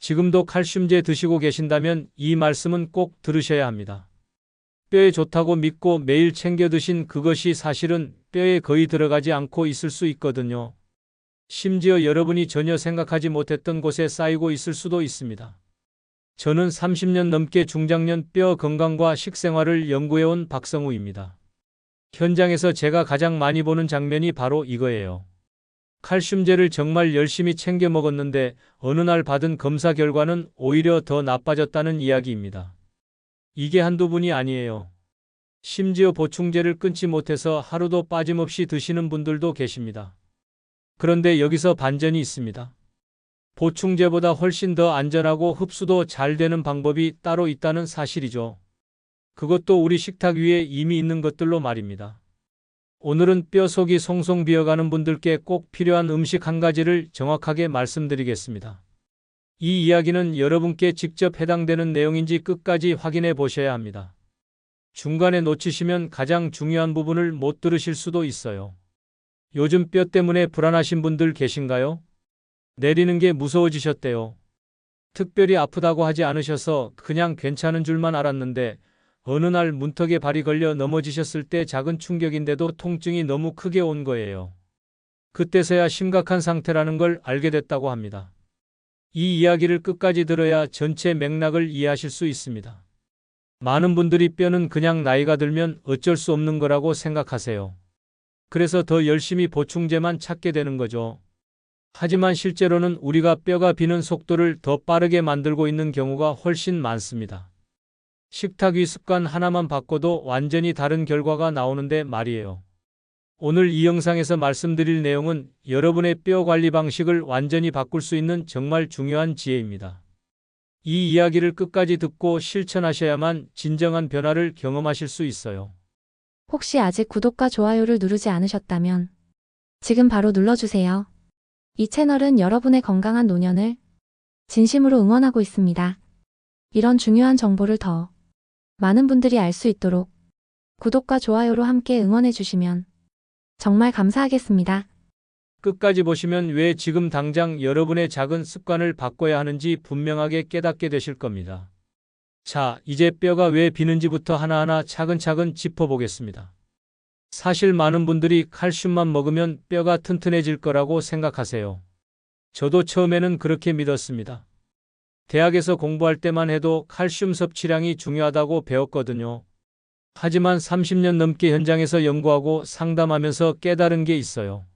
지금도 칼슘제 드시고 계신다면 이 말씀은 꼭 들으셔야 합니다. 뼈에 좋다고 믿고 매일 챙겨 드신 그것이 사실은 뼈에 거의 들어가지 않고 있을 수 있거든요. 심지어 여러분이 전혀 생각하지 못했던 곳에 쌓이고 있을 수도 있습니다. 저는 30년 넘게 중장년 뼈 건강과 식생활을 연구해온 박성우입니다. 현장에서 제가 가장 많이 보는 장면이 바로 이거예요. 칼슘제를 정말 열심히 챙겨 먹었는데 어느 날 받은 검사 결과는 오히려 더 나빠졌다는 이야기입니다. 이게 한두 분이 아니에요. 심지어 보충제를 끊지 못해서 하루도 빠짐없이 드시는 분들도 계십니다. 그런데 여기서 반전이 있습니다. 보충제보다 훨씬 더 안전하고 흡수도 잘 되는 방법이 따로 있다는 사실이죠. 그것도 우리 식탁 위에 이미 있는 것들로 말입니다. 오늘은 뼈 속이 송송 비어가는 분들께 꼭 필요한 음식 한 가지를 정확하게 말씀드리겠습니다. 이 이야기는 여러분께 직접 해당되는 내용인지 끝까지 확인해 보셔야 합니다. 중간에 놓치시면 가장 중요한 부분을 못 들으실 수도 있어요. 요즘 뼈 때문에 불안하신 분들 계신가요? 내리는 게 무서워지셨대요. 특별히 아프다고 하지 않으셔서 그냥 괜찮은 줄만 알았는데 어느 날 문턱에 발이 걸려 넘어지셨을 때 작은 충격인데도 통증이 너무 크게 온 거예요. 그때서야 심각한 상태라는 걸 알게 됐다고 합니다. 이 이야기를 끝까지 들어야 전체 맥락을 이해하실 수 있습니다. 많은 분들이 뼈는 그냥 나이가 들면 어쩔 수 없는 거라고 생각하세요. 그래서 더 열심히 보충제만 찾게 되는 거죠. 하지만 실제로는 우리가 뼈가 비는 속도를 더 빠르게 만들고 있는 경우가 훨씬 많습니다. 식탁 위 습관 하나만 바꿔도 완전히 다른 결과가 나오는데 말이에요. 오늘 이 영상에서 말씀드릴 내용은 여러분의 뼈 관리 방식을 완전히 바꿀 수 있는 정말 중요한 지혜입니다. 이 이야기를 끝까지 듣고 실천하셔야만 진정한 변화를 경험하실 수 있어요. 혹시 아직 구독과 좋아요를 누르지 않으셨다면 지금 바로 눌러주세요. 이 채널은 여러분의 건강한 노년을 진심으로 응원하고 있습니다. 이런 중요한 정보를 더 많은 분들이 알 수 있도록 구독과 좋아요로 함께 응원해 주시면 정말 감사하겠습니다. 끝까지 보시면 왜 지금 당장 여러분의 작은 습관을 바꿔야 하는지 분명하게 깨닫게 되실 겁니다. 자, 이제 뼈가 왜 비는지부터 하나하나 차근차근 짚어보겠습니다. 사실 많은 분들이 칼슘만 먹으면 뼈가 튼튼해질 거라고 생각하세요. 저도 처음에는 그렇게 믿었습니다. 대학에서 공부할 때만 해도 칼슘 섭취량이 중요하다고 배웠거든요. 하지만 30년 넘게 현장에서 연구하고 상담하면서 깨달은 게 있어요.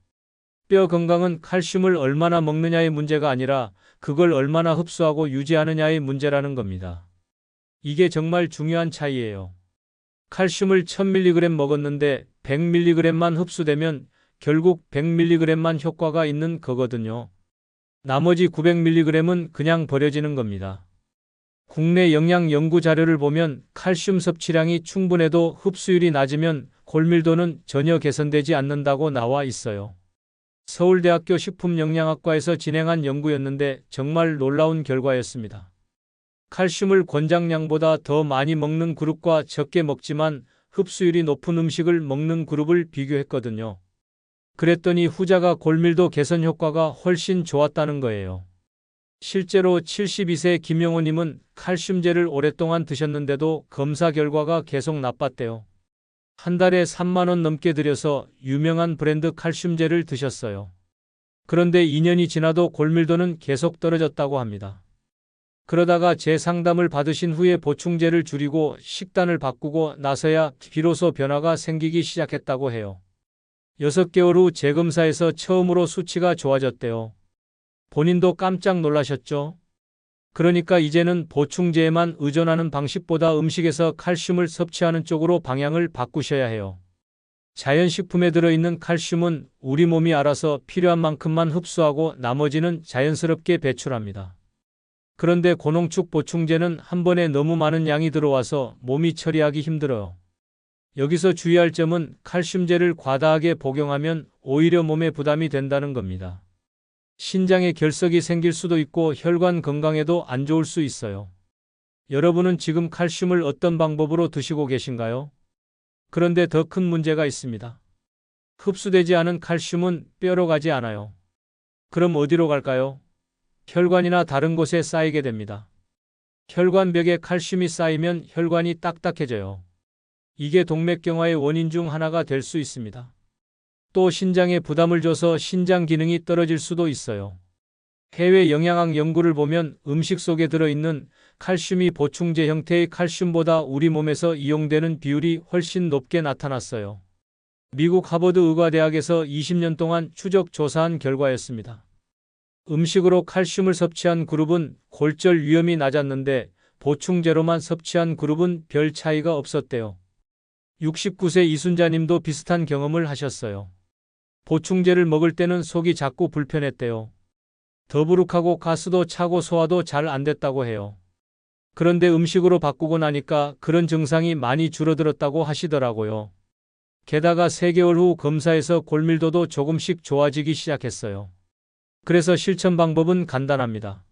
뼈 건강은 칼슘을 얼마나 먹느냐의 문제가 아니라 그걸 얼마나 흡수하고 유지하느냐의 문제라는 겁니다. 이게 정말 중요한 차이예요. 칼슘을 1000mg 먹었는데 100mg만 흡수되면 결국 100mg만 효과가 있는 거거든요. 나머지 900mg은 그냥 버려지는 겁니다. 국내 영양 연구 자료를 보면 칼슘 섭취량이 충분해도 흡수율이 낮으면 골밀도는 전혀 개선되지 않는다고 나와 있어요. 서울대학교 식품영양학과에서 진행한 연구였는데 정말 놀라운 결과였습니다. 칼슘을 권장량보다 더 많이 먹는 그룹과 적게 먹지만 흡수율이 높은 음식을 먹는 그룹을 비교했거든요. 그랬더니 후자가 골밀도 개선 효과가 훨씬 좋았다는 거예요. 실제로 72세 김영호님은 칼슘제를 오랫동안 드셨는데도 검사 결과가 계속 나빴대요. 한 달에 3만 원 넘게 들여서 유명한 브랜드 칼슘제를 드셨어요. 그런데 2년이 지나도 골밀도는 계속 떨어졌다고 합니다. 그러다가 재상담을 받으신 후에 보충제를 줄이고 식단을 바꾸고 나서야 비로소 변화가 생기기 시작했다고 해요. 6개월 후 재검사에서 처음으로 수치가 좋아졌대요. 본인도 깜짝 놀라셨죠? 그러니까 이제는 보충제에만 의존하는 방식보다 음식에서 칼슘을 섭취하는 쪽으로 방향을 바꾸셔야 해요. 자연식품에 들어있는 칼슘은 우리 몸이 알아서 필요한 만큼만 흡수하고 나머지는 자연스럽게 배출합니다. 그런데 고농축 보충제는 한 번에 너무 많은 양이 들어와서 몸이 처리하기 힘들어요. 여기서 주의할 점은 칼슘제를 과다하게 복용하면 오히려 몸에 부담이 된다는 겁니다. 신장에 결석이 생길 수도 있고 혈관 건강에도 안 좋을 수 있어요. 여러분은 지금 칼슘을 어떤 방법으로 드시고 계신가요? 그런데 더 큰 문제가 있습니다. 흡수되지 않은 칼슘은 뼈로 가지 않아요. 그럼 어디로 갈까요? 혈관이나 다른 곳에 쌓이게 됩니다. 혈관벽에 칼슘이 쌓이면 혈관이 딱딱해져요. 이게 동맥경화의 원인 중 하나가 될 수 있습니다. 또 신장에 부담을 줘서 신장 기능이 떨어질 수도 있어요. 해외 영양학 연구를 보면 음식 속에 들어있는 칼슘이 보충제 형태의 칼슘보다 우리 몸에서 이용되는 비율이 훨씬 높게 나타났어요. 미국 하버드 의과대학에서 20년 동안 추적 조사한 결과였습니다. 음식으로 칼슘을 섭취한 그룹은 골절 위험이 낮았는데 보충제로만 섭취한 그룹은 별 차이가 없었대요. 69세 이순자님도 비슷한 경험을 하셨어요. 보충제를 먹을 때는 속이 자꾸 불편했대요. 더부룩하고 가스도 차고 소화도 잘 안 됐다고 해요. 그런데 음식으로 바꾸고 나니까 그런 증상이 많이 줄어들었다고 하시더라고요. 게다가 3개월 후 검사에서 골밀도도 조금씩 좋아지기 시작했어요. 그래서 실천 방법은 간단합니다.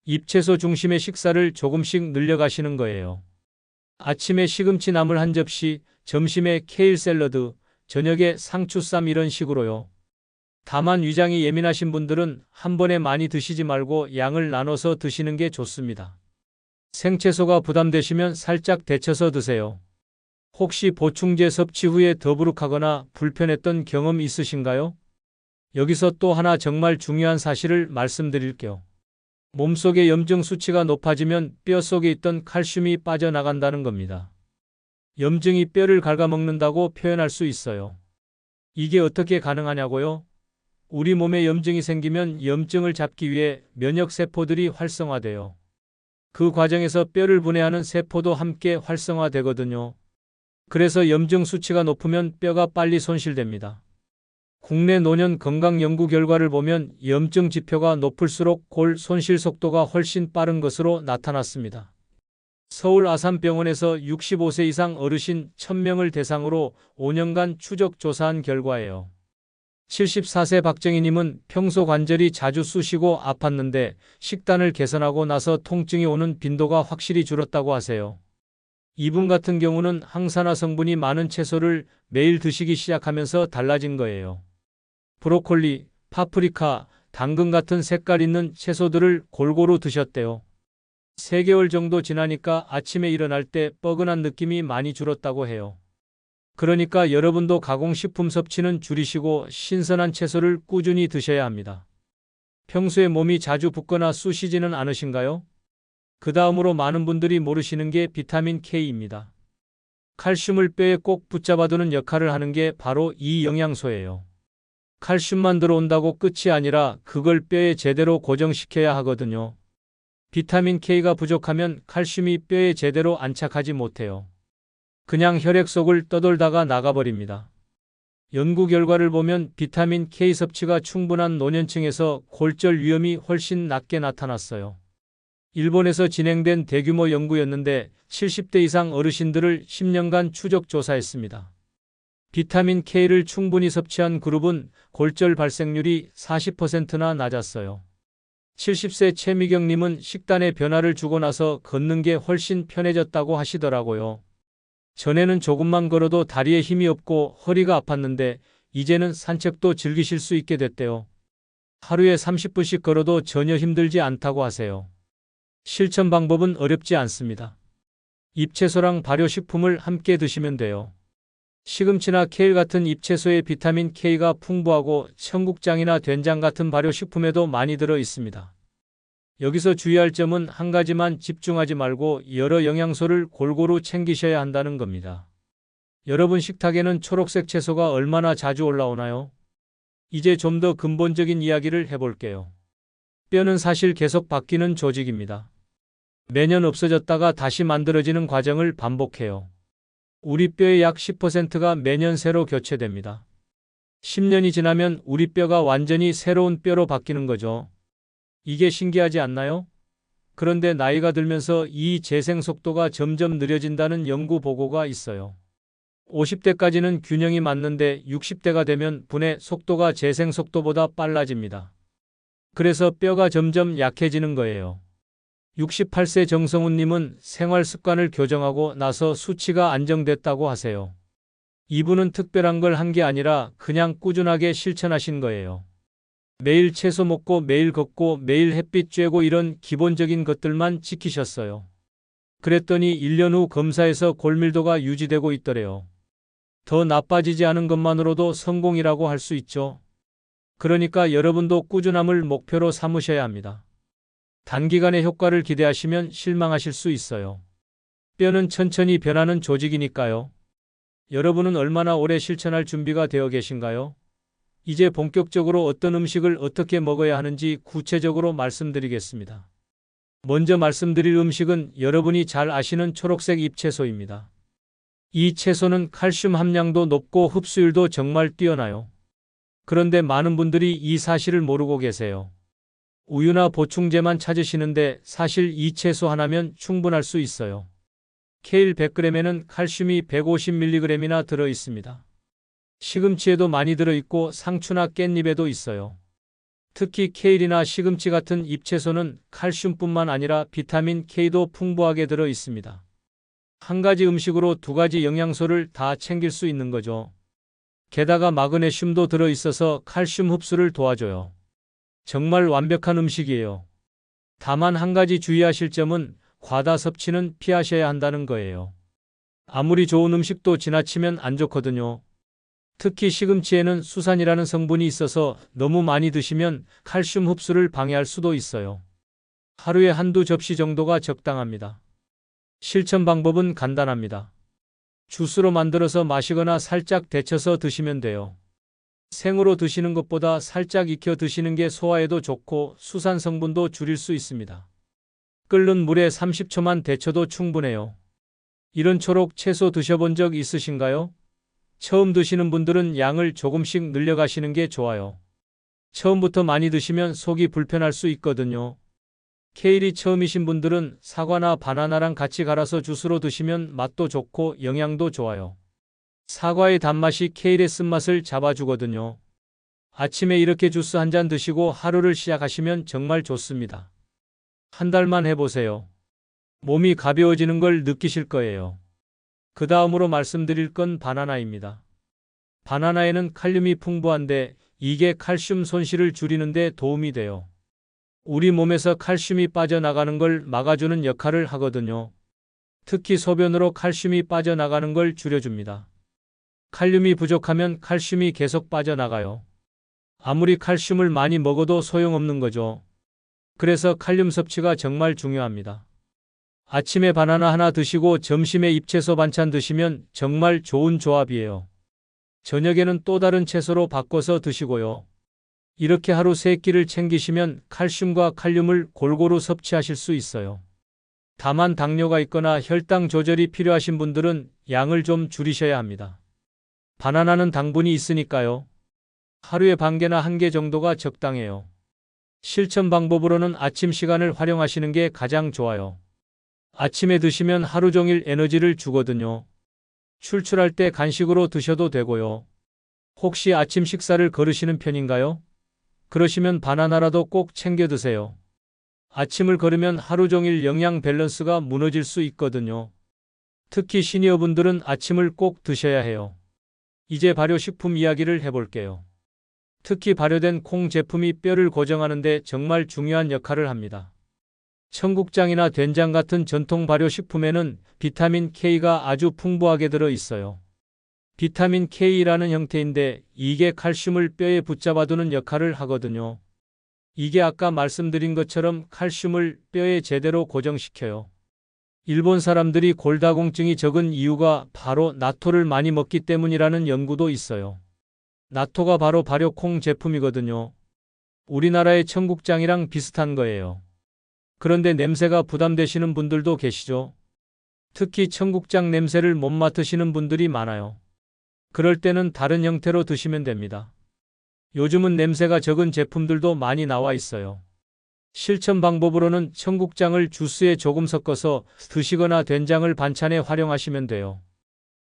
잎채소 중심의 식사를 조금씩 늘려가시는 거예요. 아침에 시금치 나물 한 접시, 점심에 케일 샐러드, 저녁에 상추쌈 이런 식으로요. 다만 위장이 예민하신 분들은 한 번에 많이 드시지 말고 양을 나눠서 드시는 게 좋습니다. 생채소가 부담되시면 살짝 데쳐서 드세요. 혹시 보충제 섭취 후에 더부룩하거나 불편했던 경험 있으신가요? 여기서 또 하나 정말 중요한 사실을 말씀드릴게요. 몸속의 염증 수치가 높아지면 뼈 속에 있던 칼슘이 빠져나간다는 겁니다. 염증이 뼈를 갉아먹는다고 표현할 수 있어요. 이게 어떻게 가능하냐고요? 우리 몸에 염증이 생기면 염증을 잡기 위해 면역세포들이 활성화돼요. 그 과정에서 뼈를 분해하는 세포도 함께 활성화되거든요. 그래서 염증 수치가 높으면 뼈가 빨리 손실됩니다. 국내 노년 건강 연구 결과를 보면 염증 지표가 높을수록 골 손실 속도가 훨씬 빠른 것으로 나타났습니다. 서울 아산병원에서 65세 이상 어르신 1000명을 대상으로 5년간 추적 조사한 결과예요. 74세 박정희님은 평소 관절이 자주 쑤시고 아팠는데 식단을 개선하고 나서 통증이 오는 빈도가 확실히 줄었다고 하세요. 이분 같은 경우는 항산화 성분이 많은 채소를 매일 드시기 시작하면서 달라진 거예요. 브로콜리, 파프리카, 당근 같은 색깔 있는 채소들을 골고루 드셨대요. 3개월 정도 지나니까 아침에 일어날 때 뻐근한 느낌이 많이 줄었다고 해요. 그러니까 여러분도 가공식품 섭취는 줄이시고 신선한 채소를 꾸준히 드셔야 합니다. 평소에 몸이 자주 붓거나 쑤시지는 않으신가요? 그 다음으로 많은 분들이 모르시는 게 비타민 K입니다. 칼슘을 뼈에 꼭 붙잡아두는 역할을 하는 게 바로 이 영양소예요. 칼슘만 들어온다고 끝이 아니라 그걸 뼈에 제대로 고정시켜야 하거든요. 비타민 K가 부족하면 칼슘이 뼈에 제대로 안착하지 못해요. 그냥 혈액 속을 떠돌다가 나가버립니다. 연구 결과를 보면 비타민 K 섭취가 충분한 노년층에서 골절 위험이 훨씬 낮게 나타났어요. 일본에서 진행된 대규모 연구였는데 70대 이상 어르신들을 10년간 추적 조사했습니다. 비타민 K를 충분히 섭취한 그룹은 골절 발생률이 40%나 낮았어요. 70세 최미경님은 식단에 변화를 주고 나서 걷는 게 훨씬 편해졌다고 하시더라고요. 전에는 조금만 걸어도 다리에 힘이 없고 허리가 아팠는데 이제는 산책도 즐기실 수 있게 됐대요. 하루에 30분씩 걸어도 전혀 힘들지 않다고 하세요. 실천 방법은 어렵지 않습니다. 잎채소랑 발효식품을 함께 드시면 돼요. 시금치나 케일 같은 잎채소의 비타민 K가 풍부하고 청국장이나 된장 같은 발효식품에도 많이 들어 있습니다. 여기서 주의할 점은 한 가지만 집중하지 말고 여러 영양소를 골고루 챙기셔야 한다는 겁니다. 여러분 식탁에는 초록색 채소가 얼마나 자주 올라오나요? 이제 좀 더 근본적인 이야기를 해볼게요. 뼈는 사실 계속 바뀌는 조직입니다. 매년 없어졌다가 다시 만들어지는 과정을 반복해요. 우리 뼈의 약 10%가 매년 새로 교체됩니다. 10년이 지나면 우리 뼈가 완전히 새로운 뼈로 바뀌는 거죠. 이게 신기하지 않나요? 그런데 나이가 들면서 이 재생 속도가 점점 느려진다는 연구 보고가 있어요. 50대까지는 균형이 맞는데 60대가 되면 분해 속도가 재생 속도보다 빨라집니다. 그래서 뼈가 점점 약해지는 거예요. 68세 정성훈님은 생활 습관을 교정하고 나서 수치가 안정됐다고 하세요. 이분은 특별한 걸 한 게 아니라 그냥 꾸준하게 실천하신 거예요. 매일 채소 먹고 매일 걷고 매일 햇빛 쬐고 이런 기본적인 것들만 지키셨어요. 그랬더니 1년 후 검사에서 골밀도가 유지되고 있더래요. 더 나빠지지 않은 것만으로도 성공이라고 할 수 있죠. 그러니까 여러분도 꾸준함을 목표로 삼으셔야 합니다. 단기간의 효과를 기대하시면 실망하실 수 있어요. 뼈는 천천히 변하는 조직이니까요. 여러분은 얼마나 오래 실천할 준비가 되어 계신가요? 이제 본격적으로 어떤 음식을 어떻게 먹어야 하는지 구체적으로 말씀드리겠습니다. 먼저 말씀드릴 음식은 여러분이 잘 아시는 초록색 잎채소입니다. 이 채소는 칼슘 함량도 높고 흡수율도 정말 뛰어나요. 그런데 많은 분들이 이 사실을 모르고 계세요. 우유나 보충제만 찾으시는데 사실 이 채소 하나면 충분할 수 있어요. 케일 100g에는 칼슘이 150mg이나 들어 있습니다. 시금치에도 많이 들어있고 상추나 깻잎에도 있어요. 특히 케일이나 시금치 같은 잎채소는 칼슘뿐만 아니라 비타민 K도 풍부하게 들어 있습니다. 한 가지 음식으로 두 가지 영양소를 다 챙길 수 있는 거죠. 게다가 마그네슘도 들어 있어서 칼슘 흡수를 도와줘요. 정말 완벽한 음식이에요. 다만 한 가지 주의하실 점은 과다 섭취는 피하셔야 한다는 거예요. 아무리 좋은 음식도 지나치면 안 좋거든요. 특히 시금치에는 수산이라는 성분이 있어서 너무 많이 드시면 칼슘 흡수를 방해할 수도 있어요. 하루에 한두 접시 정도가 적당합니다. 실천 방법은 간단합니다. 주스로 만들어서 마시거나 살짝 데쳐서 드시면 돼요. 생으로 드시는 것보다 살짝 익혀 드시는 게 소화에도 좋고 수산 성분도 줄일 수 있습니다. 끓는 물에 30초만 데쳐도 충분해요. 이런 초록 채소 드셔본 적 있으신가요? 처음 드시는 분들은 양을 조금씩 늘려가시는 게 좋아요. 처음부터 많이 드시면 속이 불편할 수 있거든요. 케일이 처음이신 분들은 사과나 바나나랑 같이 갈아서 주스로 드시면 맛도 좋고 영양도 좋아요. 사과의 단맛이 케일의 쓴맛을 잡아주거든요. 아침에 이렇게 주스 한 잔 드시고 하루를 시작하시면 정말 좋습니다. 한 달만 해보세요. 몸이 가벼워지는 걸 느끼실 거예요. 그 다음으로 말씀드릴 건 바나나입니다. 바나나에는 칼륨이 풍부한데 이게 칼슘 손실을 줄이는 데 도움이 돼요. 우리 몸에서 칼슘이 빠져나가는 걸 막아주는 역할을 하거든요. 특히 소변으로 칼슘이 빠져나가는 걸 줄여줍니다. 칼륨이 부족하면 칼슘이 계속 빠져나가요. 아무리 칼슘을 많이 먹어도 소용없는 거죠. 그래서 칼륨 섭취가 정말 중요합니다. 아침에 바나나 하나 드시고 점심에 잎채소 반찬 드시면 정말 좋은 조합이에요. 저녁에는 또 다른 채소로 바꿔서 드시고요. 이렇게 하루 3끼를 챙기시면 칼슘과 칼륨을 골고루 섭취하실 수 있어요. 다만 당뇨가 있거나 혈당 조절이 필요하신 분들은 양을 좀 줄이셔야 합니다. 바나나는 당분이 있으니까요. 하루에 반 개나 1개 정도가 적당해요. 실천 방법으로는 아침 시간을 활용하시는 게 가장 좋아요. 아침에 드시면 하루 종일 에너지를 주거든요. 출출할 때 간식으로 드셔도 되고요. 혹시 아침 식사를 거르시는 편인가요? 그러시면 바나나라도 꼭 챙겨 드세요. 아침을 거르면 하루 종일 영양 밸런스가 무너질 수 있거든요. 특히 시니어분들은 아침을 꼭 드셔야 해요. 이제 발효식품 이야기를 해볼게요. 특히 발효된 콩 제품이 뼈를 고정하는 데 정말 중요한 역할을 합니다. 청국장이나 된장 같은 전통 발효식품에는 비타민 K가 아주 풍부하게 들어 있어요. 비타민 K라는 형태인데 이게 칼슘을 뼈에 붙잡아두는 역할을 하거든요. 이게 아까 말씀드린 것처럼 칼슘을 뼈에 제대로 고정시켜요. 일본 사람들이 골다공증이 적은 이유가 바로 나토를 많이 먹기 때문이라는 연구도 있어요. 나토가 바로 발효콩 제품이거든요. 우리나라의 청국장이랑 비슷한 거예요. 그런데 냄새가 부담되시는 분들도 계시죠? 특히 청국장 냄새를 못 맡으시는 분들이 많아요. 그럴 때는 다른 형태로 드시면 됩니다. 요즘은 냄새가 적은 제품들도 많이 나와 있어요. 실천 방법으로는 청국장을 주스에 조금 섞어서 드시거나 된장을 반찬에 활용하시면 돼요.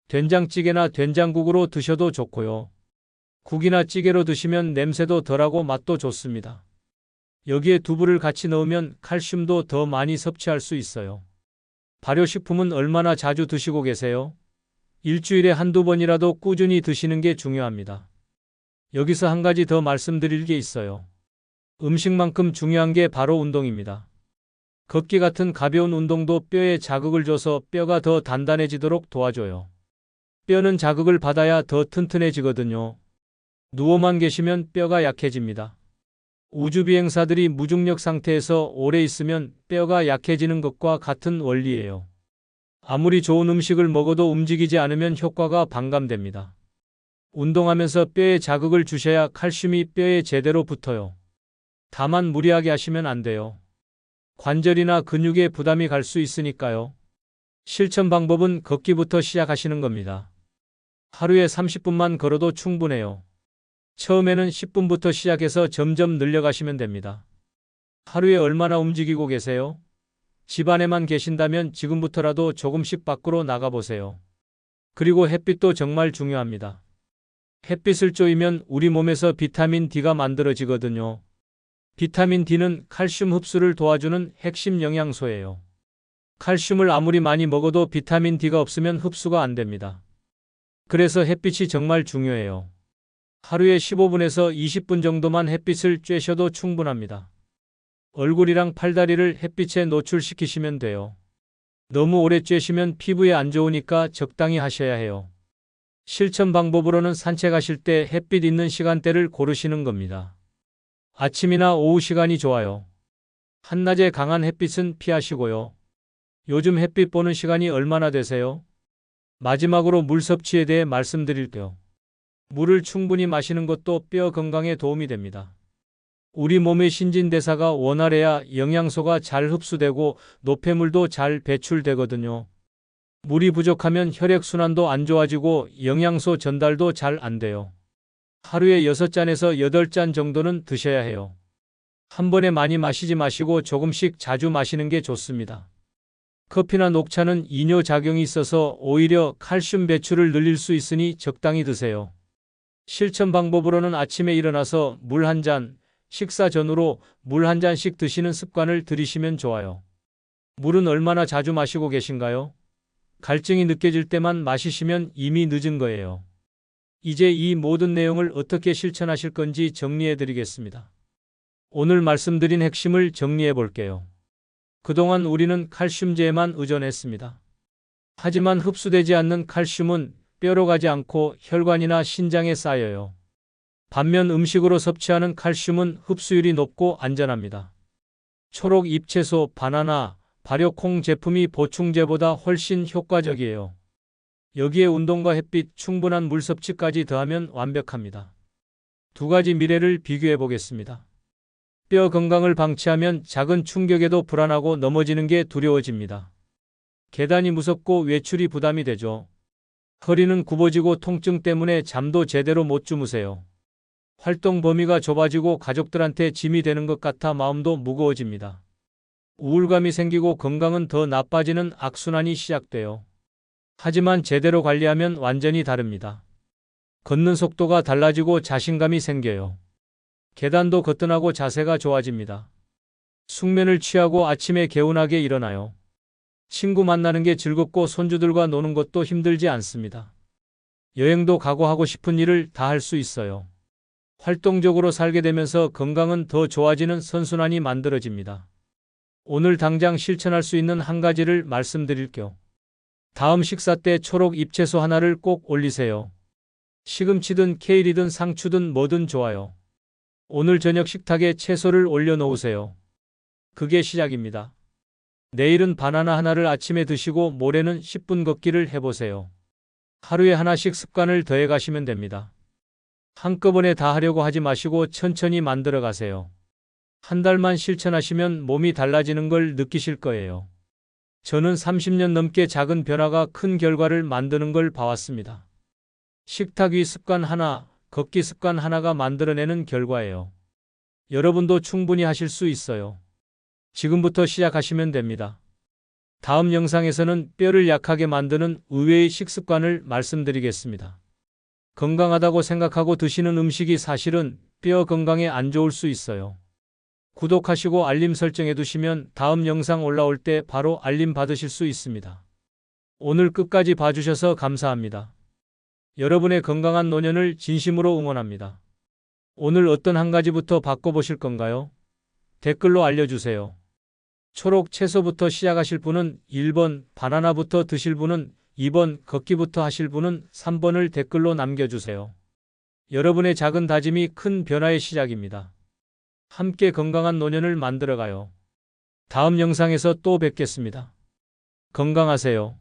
된장찌개나 된장국으로 드셔도 좋고요. 국이나 찌개로 드시면 냄새도 덜하고 맛도 좋습니다. 여기에 두부를 같이 넣으면 칼슘도 더 많이 섭취할 수 있어요. 발효식품은 얼마나 자주 드시고 계세요? 일주일에 한두 번이라도 꾸준히 드시는 게 중요합니다. 여기서 한 가지 더 말씀드릴 게 있어요. 음식만큼 중요한 게 바로 운동입니다. 걷기 같은 가벼운 운동도 뼈에 자극을 줘서 뼈가 더 단단해지도록 도와줘요. 뼈는 자극을 받아야 더 튼튼해지거든요. 누워만 계시면 뼈가 약해집니다. 우주비행사들이 무중력 상태에서 오래 있으면 뼈가 약해지는 것과 같은 원리예요. 아무리 좋은 음식을 먹어도 움직이지 않으면 효과가 반감됩니다. 운동하면서 뼈에 자극을 주셔야 칼슘이 뼈에 제대로 붙어요. 다만 무리하게 하시면 안 돼요. 관절이나 근육에 부담이 갈 수 있으니까요. 실천 방법은 걷기부터 시작하시는 겁니다. 하루에 30분만 걸어도 충분해요. 처음에는 10분부터 시작해서 점점 늘려가시면 됩니다. 하루에 얼마나 움직이고 계세요? 집 안에만 계신다면 지금부터라도 조금씩 밖으로 나가보세요. 그리고 햇빛도 정말 중요합니다. 햇빛을 쬐면 우리 몸에서 비타민 D가 만들어지거든요. 비타민 D는 칼슘 흡수를 도와주는 핵심 영양소예요. 칼슘을 아무리 많이 먹어도 비타민 D가 없으면 흡수가 안 됩니다. 그래서 햇빛이 정말 중요해요. 하루에 15분에서 20분 정도만 햇빛을 쬐셔도 충분합니다. 얼굴이랑 팔다리를 햇빛에 노출시키시면 돼요. 너무 오래 쬐시면 피부에 안 좋으니까 적당히 하셔야 해요. 실천 방법으로는 산책하실 때 햇빛 있는 시간대를 고르시는 겁니다. 아침이나 오후 시간이 좋아요. 한낮에 강한 햇빛은 피하시고요. 요즘 햇빛 보는 시간이 얼마나 되세요? 마지막으로 물 섭취에 대해 말씀드릴게요. 물을 충분히 마시는 것도 뼈 건강에 도움이 됩니다. 우리 몸의 신진대사가 원활해야 영양소가 잘 흡수되고 노폐물도 잘 배출되거든요. 물이 부족하면 혈액순환도 안 좋아지고 영양소 전달도 잘 안 돼요. 하루에 6잔에서 8잔 정도는 드셔야 해요. 한 번에 많이 마시지 마시고 조금씩 자주 마시는 게 좋습니다. 커피나 녹차는 이뇨작용이 있어서 오히려 칼슘 배출을 늘릴 수 있으니 적당히 드세요. 실천 방법으로는 아침에 일어나서 물 한 잔, 식사 전후로 물 한 잔씩 드시는 습관을 들이시면 좋아요. 물은 얼마나 자주 마시고 계신가요? 갈증이 느껴질 때만 마시시면 이미 늦은 거예요. 이제 이 모든 내용을 어떻게 실천하실 건지 정리해 드리겠습니다. 오늘 말씀드린 핵심을 정리해 볼게요. 그동안 우리는 칼슘제에만 의존했습니다. 하지만 흡수되지 않는 칼슘은 뼈로 가지 않고 혈관이나 신장에 쌓여요. 반면 음식으로 섭취하는 칼슘은 흡수율이 높고 안전합니다. 초록 잎채소, 바나나, 발효콩 제품이 보충제보다 훨씬 효과적이에요. 여기에 운동과 햇빛, 충분한 물 섭취까지 더하면 완벽합니다. 두 가지 미래를 비교해 보겠습니다. 뼈 건강을 방치하면 작은 충격에도 불안하고 넘어지는 게 두려워집니다. 계단이 무섭고 외출이 부담이 되죠. 허리는 굽어지고 통증 때문에 잠도 제대로 못 주무세요. 활동 범위가 좁아지고 가족들한테 짐이 되는 것 같아 마음도 무거워집니다. 우울감이 생기고 건강은 더 나빠지는 악순환이 시작돼요. 하지만 제대로 관리하면 완전히 다릅니다. 걷는 속도가 달라지고 자신감이 생겨요. 계단도 거뜬하고 자세가 좋아집니다. 숙면을 취하고 아침에 개운하게 일어나요. 친구 만나는 게 즐겁고 손주들과 노는 것도 힘들지 않습니다. 여행도 가고 하고 싶은 일을 다 할 수 있어요. 활동적으로 살게 되면서 건강은 더 좋아지는 선순환이 만들어집니다. 오늘 당장 실천할 수 있는 한 가지를 말씀드릴게요. 다음 식사 때 초록 잎채소 하나를 꼭 올리세요. 시금치든 케일이든 상추든 뭐든 좋아요. 오늘 저녁 식탁에 채소를 올려놓으세요. 그게 시작입니다. 내일은 바나나 하나를 아침에 드시고 모레는 10분 걷기를 해보세요. 하루에 하나씩 습관을 더해 가시면 됩니다. 한꺼번에 다 하려고 하지 마시고 천천히 만들어 가세요. 한 달만 실천하시면 몸이 달라지는 걸 느끼실 거예요. 저는 30년 넘게 작은 변화가 큰 결과를 만드는 걸 봐왔습니다. 식탁 위 습관 하나, 걷기 습관 하나가 만들어내는 결과예요. 여러분도 충분히 하실 수 있어요. 지금부터 시작하시면 됩니다. 다음 영상에서는 뼈를 약하게 만드는 의외의 식습관을 말씀드리겠습니다. 건강하다고 생각하고 드시는 음식이 사실은 뼈 건강에 안 좋을 수 있어요. 구독하시고 알림 설정해 두시면 다음 영상 올라올 때 바로 알림 받으실 수 있습니다. 오늘 끝까지 봐주셔서 감사합니다. 여러분의 건강한 노년을 진심으로 응원합니다. 오늘 어떤 한 가지부터 바꿔보실 건가요? 댓글로 알려주세요. 초록 채소부터 시작하실 분은 1번, 바나나부터 드실 분은 2번, 걷기부터 하실 분은 3번을 댓글로 남겨주세요. 여러분의 작은 다짐이 큰 변화의 시작입니다. 함께 건강한 노년을 만들어가요. 다음 영상에서 또 뵙겠습니다. 건강하세요.